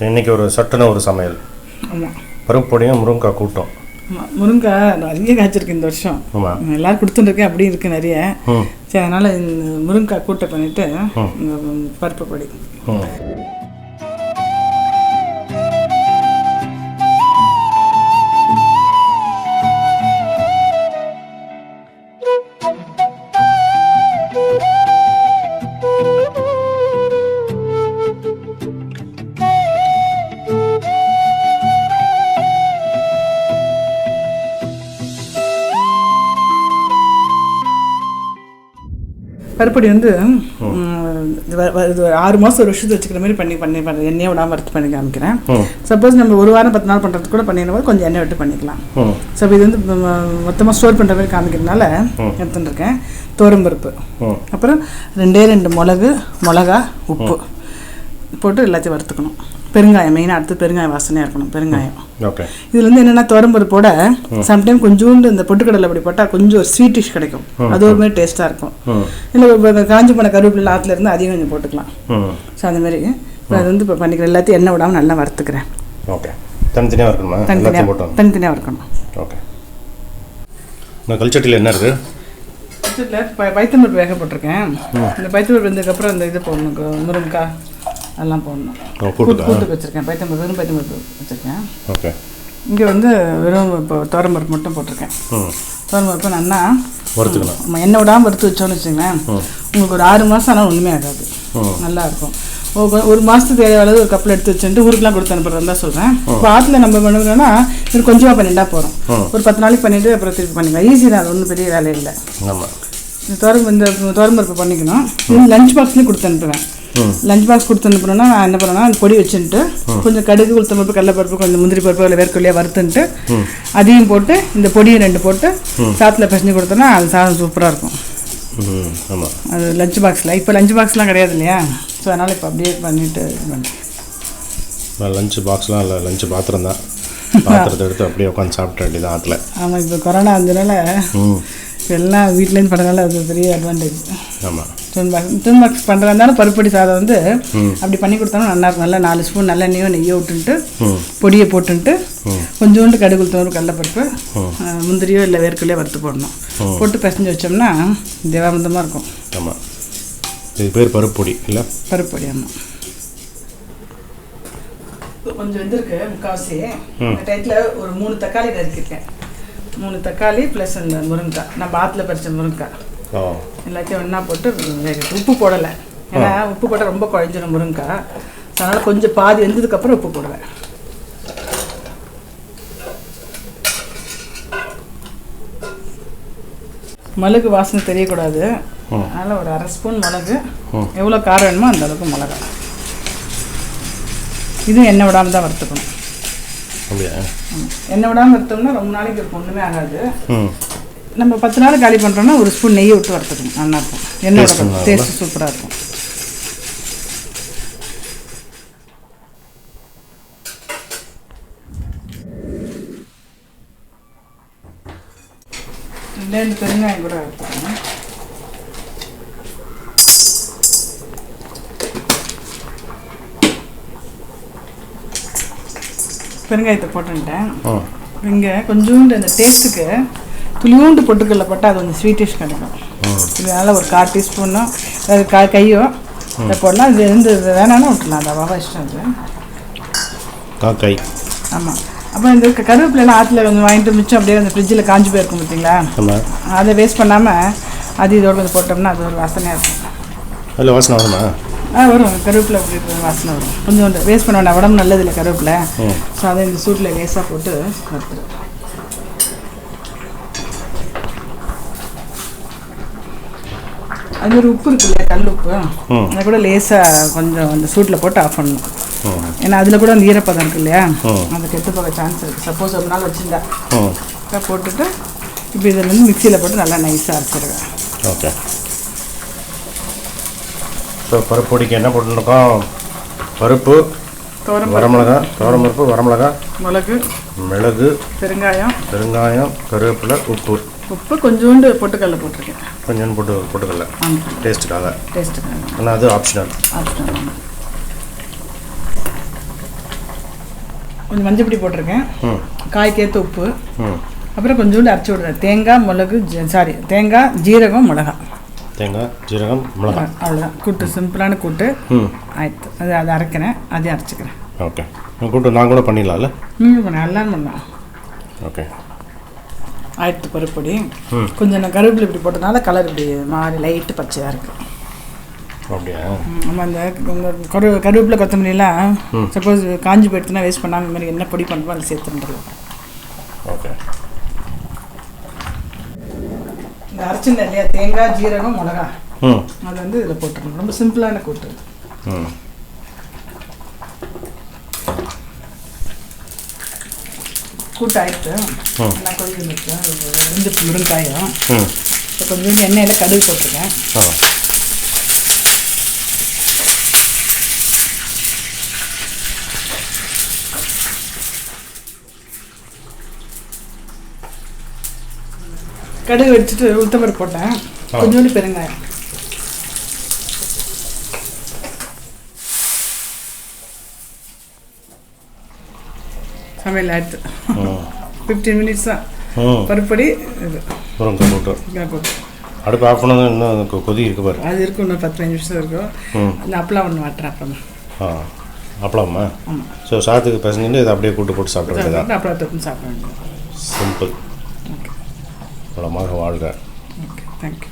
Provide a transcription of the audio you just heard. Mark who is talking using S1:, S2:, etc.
S1: இன்றைக்கி ஒரு சட்டுன ஒரு சமையல்.
S2: ஆமாம்,
S1: பருப்பு பொடியும் முருங்கைக்காய் கூட்டம்.
S2: ஆமாம், முருங்கைக்காய் நிறைய காய்ச்சிருக்கு இந்த வருஷம்.
S1: ஆமாம்,
S2: எல்லோரும் கொடுத்துட்டுருக்கேன், அப்படி இருக்குது நிறைய. சரி, அதனால் இந்த முருங்கைக்காய் கூட்டை பண்ணிவிட்டு பருப்பு பொடி. பருப்பொடி வந்து இது 6 மாதம் ஒரு வருஷத்துக்கு வச்சுக்கிற மாதிரி பண்ணி எண்ணெயை விடாமல் வறுத்து பண்ணி காமிக்கிறேன். சப்போஸ் நம்ம ஒரு வாரம் 10 நாள் பண்ணுறதுக்கு கூட பண்ணிடும் போது கொஞ்சம் எண்ணெய் விட்டு பண்ணிக்கலாம். ஸோ இது வந்து மொத்தமாக ஸ்டோர் பண்ணுற மாதிரி காமிக்கிறதுனால எடுத்துட்டுருக்கேன். பருப்பு, அப்புறம் 2 மிளகா, உப்பு போட்டு எல்லாத்தையும் வறுத்துக்கணும். பெருங்காயம் மெயினாக, அடுத்து பெருங்காயம் வாசனையாக இருக்கணும். பெருங்காயம் இதில் வந்து என்னென்னா பருப்போட சம்டைம் கொஞ்சோண்டு இந்த பொட்டுக்கடலை அப்படி போட்டால் கொஞ்சம் ஒரு ஸ்வீட்டிஷ் கிடைக்கும். அது ஒரு மாதிரி டேஸ்ட்டாக இருக்கும். இல்லை காஞ்சி போன கருவேப்பிலை ஆற்றுல இருந்து அதிகம் கொஞ்சம் போட்டுக்கலாம். ஸோ அந்த மாதிரி இப்போ அது வந்து இப்போ பண்ணிக்கிறேன். எல்லாத்தையும் எண்ணெய் விடாமல் நல்லா வறுத்துக்கிறேன்.
S1: ஓகே, தனித்தனியாக வறுக்கணுமா?
S2: தனித்தனியாக வறுக்கணும்.
S1: ஓகே, நான் கல்ச்சட்டியில் என்ன இருக்குது?
S2: கல்ச்சட்டில் பைத்தம்பருப்பு வேக போட்டிருக்கேன். இந்த பைத்தம்பருப்பு வந்ததுக்கப்புறம் இந்த இது போடணும், முருங்கைக்காய் அதெல்லாம் போடணும். கூட்டுக்கு வச்சுருக்கேன். வெறும் பைத்தம்பருப்பு வச்சுருக்கேன்.
S1: ஓகே,
S2: இங்கே வந்து வெறும் இப்போ பருப்பு மட்டும் போட்டிருக்கேன். பருப்பு நல்லா
S1: வறுத்துக்கணும்.
S2: நம்ம எண்ணெய் விடாமல் வறுத்து வச்சோன்னு வச்சுங்களேன், உங்களுக்கு ஒரு 6 மாதம் ஆனால் ஒன்றுமே ஆகாது, நல்லாயிருக்கும். ஒரு மாதத்துக்கு தேவையானது ஒரு கப்பில் எடுத்து வச்சுட்டு ஊருக்குலாம் கொடுத்து அனுப்புறது தான் சொல்கிறேன். இப்போ ஆற்றுல நம்ம பண்ணுறோன்னா இது கொஞ்சமாக பண்ணிட்டா போகிறோம். ஒரு 10 நாளைக்கு பண்ணிவிட்டு அப்புறம் திருப்பி பண்ணிக்கலாம். ஈஸி தான், அது ஒன்றும் பெரிய வேலை இல்லை. இந்த பருப்பு பண்ணிக்கணும். இது லஞ்ச் பாக்ஸ்லேயும் கொடுத்து அனுப்புவேன். லஞ்ச் பாக்ஸ் கொடுத்து அனுப்புனோன்னா நான் என்ன பண்ணுவேன்னா அந்த பொடி வச்சுட்டு கொஞ்சம் கடுகு, உளுத்தம்பருப்பு, கடலைப்பருப்பு, கொஞ்சம் முந்திரி பருப்பு, இல்லை வேர்க்கொல்லியாக வறுத்துன்ட்டு அதையும் போட்டு இந்த பொடியும் 2 போட்டு சாத்தில் பிசைஞ்சு கொடுத்தோன்னா அது சாதம் சூப்பராக இருக்கும். அது லஞ்ச் பாக்ஸில் இப்போ லஞ்ச் பாக்ஸ்லாம் கிடையாது இல்லையா? ஸோ அதனால் இப்போ அப்படியே பண்ணிவிட்டு
S1: லஞ்ச் பாக்ஸ்லாம் இல்லை, லஞ்ச் பாத்திரம் தான். பாத்திரத்தை எடுத்து அப்படியே உட்காந்து சாப்பிட வேண்டியது ஆற்றுல.
S2: ஆமாம், இப்போ கொரோனா வந்ததுனால எல்லாம் வீட்லேருந்து பண்ணுறதுனால அது பெரிய அட்வான்டேஜ்.
S1: ஆமாம்,
S2: டிஃபன் பாக்ஸ் பண்ணுறதுனாலும் பருப்பொடி சாதம் வந்து அப்படி பண்ணி கொடுத்தாலும் நல்லாயிருக்கும். நல்லா 4 ஸ்பூன் நல்லெண்ணெயோ நெய்யோ விட்டுன்ட்டு பொடியை போட்டுன்ட்டு கொஞ்சோண்டு கடுகு, உளுத்தம்பருப்பு, கடலைப்பருப்பு, முந்திரியோ இல்லை வேர்க்கொல்லியோ வறுத்து போடணும். போட்டு பிசைஞ்சு வச்சோம்னா தேவாமிர்தமாக இருக்கும்.
S1: ஆமாம், இது பேர் பருப்பு பொடி இல்லை? பருப்பு
S2: பொடி. ஆமாம், கொஞ்சம் வந்துருக்கு முக்கால்வாசி. இந்த டைத்தில் ஒரு 3 தக்காளி நறுக்கிருக்கேன். 3 தக்காளி ப்ளஸ் இந்த முருங்கைக்காய், நம்ம ஆற்றுல பறித்த முருங்கைக்காய் எல்லாத்தையும் ஒன்றா போட்டு உப்பு போடலை. ஏன்னா உப்பு போட்டால் ரொம்ப குழஞ்சிடும் முருங்கைக்காய். அதனால் கொஞ்சம் பாதி வெந்ததுக்கப்புறம் உப்பு போடுவேன். மிளகு வாசனை தெரியக்கூடாது, அதனால் ஒரு 1/2 ஸ்பூன் மிளகு. எவ்வளோ காரம் வேணுமோ அந்த அளவுக்கு மிளகா. இதுவும் எண்ணெய் விடாமல் தான் வறுத்துக்கணும். எண்ணெய் விடாமல் வறுத்தோம்னா ரொம்ப நாளைக்கு இருக்கும், ஒன்றுமே ஆகாது. நம்ம 10 நாள் காலி பண்ணுறோன்னா ஒரு ஸ்பூன் நெய்யை விட்டு வறுத்துக்கணும், நல்லாயிருக்கும். எண்ணெயோட டேஸ்ட் சூப்பராக இருக்கும். ரெண்டு பெருங்காயம் கூட எடுத்துக்கணும். பெருங்காயத்தை போட்டுட்டேன். இங்கே கொஞ்சோண்டு அந்த டேஸ்ட்டுக்கு துளியூண்டு பொட்டுக்கல்ல போட்டால் அது கொஞ்சம் ஸ்வீட்டிஷ் கிடைக்கும். இதனால் ஒரு 1/4 டீஸ்பூனோ அது கையோ போடலாம். இது வந்து வேணாலும் விட்டுலாம், அது அவ்வளோ இஷ்டம். அது
S1: கை.
S2: ஆமாம். அப்புறம் இந்த கருவேப்பிலாம் ஆற்றுல கொஞ்சம் வாங்கிட்டு மிச்சம் அப்படியே அந்த ஃப்ரிட்ஜில் காஞ்சி போயிருக்கும் பார்த்தீங்களா, அதை வேஸ்ட் பண்ணாமல் அது இதோட கொஞ்சம் போட்டோம்னா அது ஒரு வாசனையாக இருக்கும்.
S1: அதில் வாசனை வருமா?
S2: வரும். கருவேப்பிலை அப்படி வாசனை வரும். கொஞ்சோண்டு வேஸ்ட் பண்ண வேண்டாம், உடம்பு நல்லது இல்லை கருவேப்பிலை. ஸோ அதை இந்த சூட்டில் லேசாக போட்டு வறுத்துடும். அது ஒரு உப்பு இருக்கு இல்லையா, கல் உப்பு, அதை கூட லேசாக கொஞ்சம் அந்த சூட்டில் போட்டு ஆஃப் பண்ணணும். ஏன்னா அதில் கூட அந்த ஈரப்பதம் இருக்கு இல்லையா, அது கெட்டு போக சான்ஸ் இருக்குது. சப்போஸ் ஒரு நாள் வச்சுருந்தா போட்டுட்டு இப்போ இதில் வந்து மிக்சியில் போட்டு நல்லா நைஸாக அரைச்சிடுவேன்.
S1: ஓகே. ஸோ பருப்பு பொடிக்கு என்ன போட்டுருக்கோம்? பருப்பு, வரமிளகா, பருப்பு, வரமிளகா, மிளகு, பெருங்காயம், கருவேப்பிலை, உப்பு, கொஞ்சோண்டு பொட்டுக்கடலை போட்டிருக்கேன். கொஞ்சோண்டு பொட்டுக்கடலை டேஸ்ட்டுக்காக. ஆனால் அது ஆப்ஷனல்.
S2: கொஞ்சம் மஞ்சள் பொடி போட்டிருக்கேன், காய்க்கேற்ற உப்பு,
S1: ம்
S2: அப்புறம் கொஞ்சோண்டு அரைச்சி விடுறேன். தேங்காய் மிளகு தேங்காய் ஜீரகம் மிளகா.
S1: தேங்காய் ஜீரகம் மிளகா
S2: அவ்வளோதான். கூட்டு சிம்பிளான கூட்டு
S1: ம்
S2: ஆயிடுத்து. அதை அரைக்கிறேன், அதையும் அரைச்சிக்கிறேன்.
S1: ஓகே. கூட்டு நான் கூட பண்ணிடலாம்ல?
S2: பண்ணேன், எல்லாம் பண்ணலாம்.
S1: ஓகே.
S2: ஆயிடுத்து பருப்பொடி. கொஞ்சம் நான் கருவேப்பிலை இப்படி போட்டதுனால கலர் இப்படி மாறி லைட்டு பச்சையாக இருக்குது.
S1: அப்படியா?
S2: நம்ம அந்த கருவேப்பிலை கொத்தமல்லிலாம் சப்போஸ் காஞ்சி போயிடுச்சுன்னா வேஸ்ட் பண்ணாமல் இந்த மாதிரி என்ன பொடி பண்ணுறோம் அதில் சேர்த்துருந்துருவோம்.
S1: ஓகே.
S2: இந்த அரைச்சிருந்தேன் இல்லையா தேங்காய் ஜீரகம் மிளகா, அது வந்து இதில் போட்டுருணும். ரொம்ப சிம்பிளான கூட்டு. கூட்டு ஆயிடுத்து. நான் கொஞ்சம் வெந்து முருங்காயும் இப்போ கொஞ்சோண்டு எண்ணெயில் கடுகு போட்டிருக்கேன். கடுகு வச்சுட்டு உளுத்தம்பருப்பு போட்டேன், கொஞ்சோண்டு பெருங்காயம். சமையல் ஆயிடுத்து. 15 மினிட்ஸ் தான். பருப்பொடி இது போட்டு
S1: அடுப்பு ஆஃப் பண்ணால் இன்னும் கொதி இருக்கு பாரு.
S2: அது இருக்கும், இன்னும் 10-15 நிமிஷம் இருக்கும். அந்த அப்பளம் ஒன்று வாட்டுறேன் அப்புறமா.
S1: அப்பளமா?
S2: ஆமாம்.
S1: ஸோ சாதத்துக்கு பசங்க இதை அப்படியே கூட்டு போட்டு சாப்பிட வேண்டியதான்.
S2: அப்பளம் தொட்டு சாப்பிட வேண்டியது.
S1: சிம்பிள்.
S2: ஓகே.
S1: வளமாக வாழ்க.
S2: Okay, thank you.